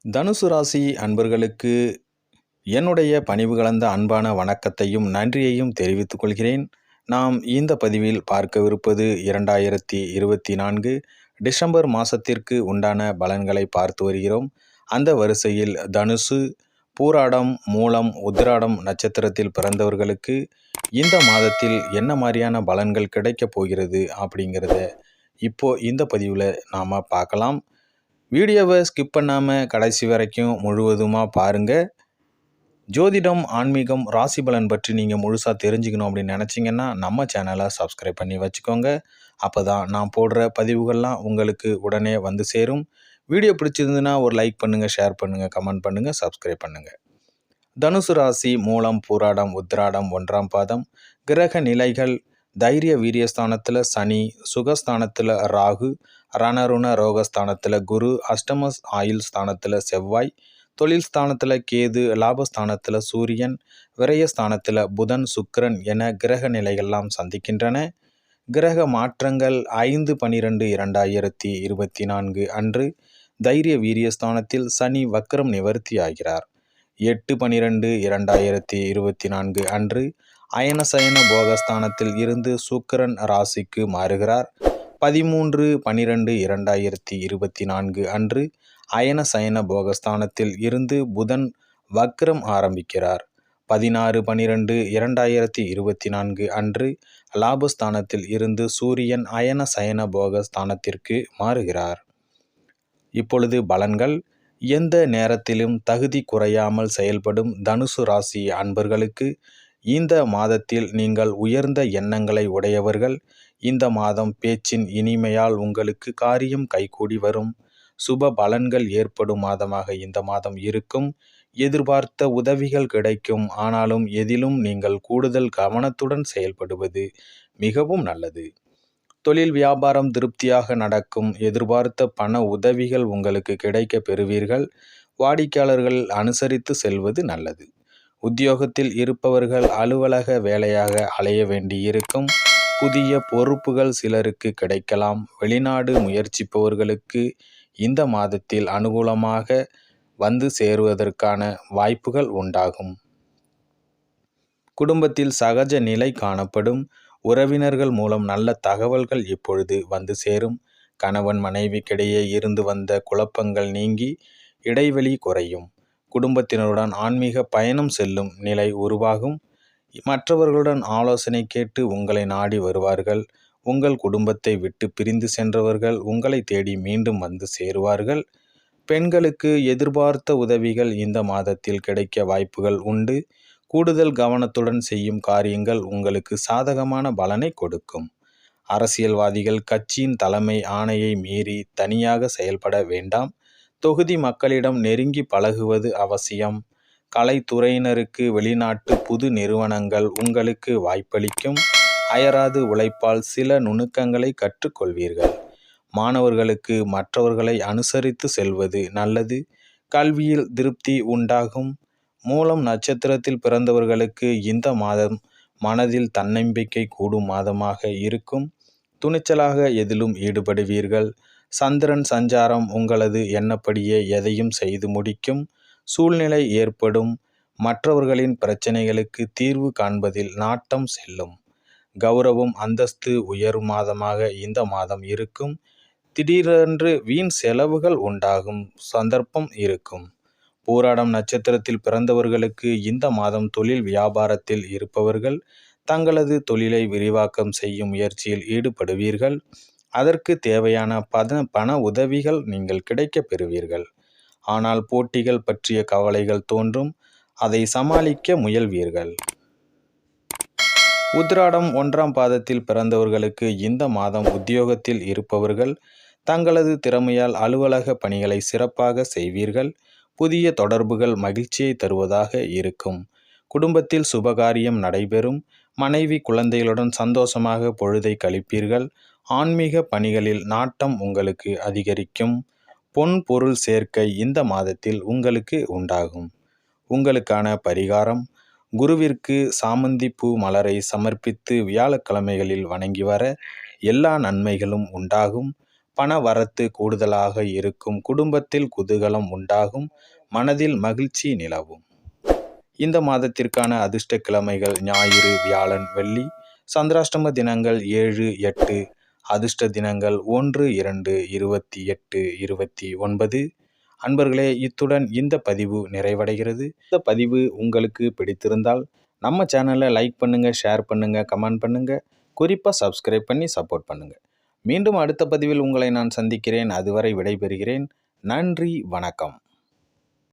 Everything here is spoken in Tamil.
தனுசு ராசி அன்பர்களுக்கு என்னுடைய பணிவு கலந்த அன்பான வணக்கத்தையும் நன்றியையும் தெரிவித்துக் கொள்கிறேன். நாம் இந்த பதிவில் பார்க்கவிருப்பது 2024 டிசம்பர் மாதத்திற்கு உண்டான பலன்களை பார்த்து வருகிறோம். அந்த வரிசையில் தனுசு, பூராடம், மூலம், உத்திராடம் நட்சத்திரத்தில் பிறந்தவர்களுக்கு இந்த மாதத்தில் என்ன மாதிரியான பலன்கள் கிடைக்கப் போகிறது அப்படிங்கிறத இப்போ இந்த பதிவில் நாம் பார்க்கலாம். வீடியோவை ஸ்கிப் பண்ணாமல் கடைசி வரைக்கும் முழுவதுமாக பாருங்கள். ஜோதிடம், ஆன்மீகம், ராசி பலன் பற்றி நீங்கள் முழுசாக தெரிஞ்சுக்கணும் அப்படின்னு நினச்சிங்கன்னா நம்ம சேனலை சப்ஸ்கிரைப் பண்ணி வச்சுக்கோங்க. அப்போ தான் நான் போடுற பதிவுகள்லாம் உங்களுக்கு உடனே வந்து சேரும். வீடியோ பிடிச்சிருந்துன்னா ஒரு லைக் பண்ணுங்கள், ஷேர் பண்ணுங்கள், கமெண்ட் பண்ணுங்கள், சப்ஸ்கிரைப் பண்ணுங்கள். தனுசு ராசி மூலம், பூராடம், உத்திராடம் 1ஆம் பாதம். கிரக நிலைகள்: தைரிய வீரியஸ்தானத்தில் சனி, சுகஸ்தானத்தில் ராகு, ரணருண ரோகஸ்தானத்தில் குரு, அஷ்டம ஆயுள் ஸ்தானத்தில் செவ்வாய், தொழில் ஸ்தானத்தில் கேது, லாபஸ்தானத்தில் சூரியன், விரயஸ்தானத்தில் புதன், சுக்கிரன் என கிரக நிலைகள்லாம் சந்திக்கின்றன. கிரக மாற்றங்கள்: 5/12/2024 அன்று தைரிய வீரியஸ்தானத்தில் சனி வக்ரம் நிவர்த்தி ஆகிறார். 8/12/2024 அன்று அயனசயன போகஸ்தானத்தில் இருந்து சுக்கிரன் ராசிக்கு மாறுகிறார். 13/12/2024 அன்று அயனசயன போகஸ்தானத்தில் இருந்து புதன் வக்ரம் ஆரம்பிக்கிறார். 16/12/2024 அன்று லாபஸ்தானத்தில் இருந்து சூரியன் அயனசயன போகஸ்தானத்திற்கு மாறுகிறார். இப்பொழுது பலன்கள். எந்த நேரத்திலும் தகுதி குறையாமல் செயல்படும் தனுசு ராசி அன்பர்களுக்கு இந்த மாதத்தில் நீங்கள் உயர்ந்த எண்ணங்களை உடையவர்கள். இந்த மாதம் பேச்சின் இனிமையால் உங்களுக்கு காரியம் கைகூடி வரும். சுப பலன்கள் ஏற்படும் மாதமாக இந்த மாதம் இருக்கும். எதிர்பார்த்த உதவிகள் கிடைக்கும். ஆனாலும் எதிலும் நீங்கள் கூடுதல் கவனத்துடன் செயல்படுவது மிகவும் நல்லது. தொழில் வியாபாரம் திருப்தியாக நடக்கும். எதிர்பார்த்த பண உதவிகள் உங்களுக்கு கிடைக்க பெறுவீர்கள். வாடிக்கையாளர்கள் அனுசரித்து செல்வது நல்லது. உத்தியோகத்தில் இருப்பவர்கள் அலுவலக வேலையாக அலைய வேண்டியிருக்கும். புதிய பொறுப்புகள் சிலருக்கு கிடைக்கலாம். வெளிநாடு முயற்சிப்பவர்களுக்கு இந்த மாதத்தில் அனுகூலமாக வந்து சேருவதற்கான வாய்ப்புகள் உண்டாகும். குடும்பத்தில் சகஜ நிலை காணப்படும். உறவினர்கள் மூலம் நல்ல தகவல்கள் இப்பொழுது வந்து சேரும். கணவன் மனைவிக்கிடையே இருந்து வந்த குழப்பங்கள் நீங்கி இடைவெளி குறையும். குடும்பத்தினருடன் ஆன்மீக பயணம் செல்லும் நிலை உருவாகும். மற்றவர்களுடன் ஆலோசனை கேட்டு உங்களை நாடி வருவார்கள். உங்கள் குடும்பத்தை விட்டு பிரிந்து சென்றவர்கள் உங்களை தேடி மீண்டும் வந்து சேருவார்கள். பெண்களுக்கு எதிர்பார்த்த உதவிகள் இந்த மாதத்தில் கிடைக்க வாய்ப்புகள் உண்டு. கூடுதல் கவனத்துடன் செய்யும் காரியங்கள் உங்களுக்கு சாதகமான பலனை கொடுக்கும். அரசியல்வாதிகள் கட்சியின் தலைமை ஆணையை மீறி தனியாக செயல்பட வேண்டாம். தொகுதி மக்களிடம் நெருங்கி பழகுவது அவசியம். கலைத்துறையினருக்கு வெளிநாட்டு புது நிறுவனங்கள் உங்களுக்கு வாய்ப்பளிக்கும். அயராது உழைப்பால் சில நுணுக்கங்களை கற்றுக்கொள்வீர்கள். மாணவர்களுக்கு மற்றவர்களை அனுசரித்து செல்வது நல்லது. கல்வியில் திருப்தி உண்டாகும். மூலம் நட்சத்திரத்தில் பிறந்தவர்களுக்கு இந்த மாதம் மனதில் தன்னம்பிக்கை கூடும் மாதமாக இருக்கும். துணிச்சலாக எதிலும் ஈடுபடுவீர்கள். சந்திரன் சஞ்சாரம் உங்களது எண்ணப்படியே எதையும் செய்து முடிக்கும் சூழ்நிலை ஏற்படும். மற்றவர்களின் பிரச்சனைகளுக்கு தீர்வு காண்பதில் நாட்டம் செல்லும். கௌரவம், அந்தஸ்து உயரும் மாதமாக இந்த மாதம் இருக்கும். திடீரென்று வீண் செலவுகள் உண்டாகும் சந்தர்ப்பம் இருக்கும். பூராடம் நட்சத்திரத்தில் பிறந்தவர்களுக்கு இந்த மாதம் தொழில் வியாபாரத்தில் இருப்பவர்கள் தங்களது தொழிலை விரிவாக்கம் செய்யும் முயற்சியில் ஈடுபடுவீர்கள். அதற்கு தேவையான பண உதவிகள் நீங்கள் கிடைக்க பெறுவீர்கள். ஆனால் போட்டிகள் பற்றிய கவலைகள் தோன்றும். அதை சமாளிக்க முயல்வீர்கள். உத்திராடம் 1ஆம் பாதத்தில் பிறந்தவர்களுக்கு இந்த மாதம் உத்தியோகத்தில் இருப்பவர்கள் தங்களது திறமையால் அலுவலக பணிகளை சிறப்பாக செய்வீர்கள். புதிய தொடர்புகள் மகிழ்ச்சியை தருவதாக இருக்கும். குடும்பத்தில் சுபகாரியம் நடைபெறும். மனைவி குழந்தைகளுடன் சந்தோஷமாக பொழுதை கழிப்பீர்கள். ஆன்மீக பணிகளில் நாட்டம் உங்களுக்கு அதிகரிக்கும். பொன் பொருள் சேர்க்கை இந்த மாதத்தில் உங்களுக்கு உண்டாகும். உங்களுக்கான பரிகாரம்: குருவிற்கு சாமந்தி பூ மலரை சமர்ப்பித்து வியாழக்கிழமைகளில் வணங்கி வர எல்லா நன்மைகளும் உண்டாகும். பண வரத்து கூடுதலாக இருக்கும். குடும்பத்தில் குதூகலம் உண்டாகும். மனதில் மகிழ்ச்சி நிலவும். இந்த மாதத்திற்கான அதிர்ஷ்ட கிழமைகள் ஞாயிறு, வியாழன், வெள்ளி. சந்திராஷ்டம தினங்கள் 7, 8. அதிர்ஷ்ட தினங்கள் 1, 2, 28, 29. அன்பர்களே, இத்துடன் இந்த பதிவு நிறைவடைகிறது. இந்த பதிவு உங்களுக்கு பிடித்திருந்தால் நம்ம சேனலை லைக் பண்ணுங்க, ஷேர் பண்ணுங்க, கமெண்ட் பண்ணுங்க. குறிப்பாக சப்ஸ்கிரைப் பண்ணி சப்போர்ட் பண்ணுங்க. மீண்டும் அடுத்த பதிவில் உங்களை நான் சந்திக்கிறேன். அதுவரை விடைபெறுகிறேன். நன்றி, வணக்கம்.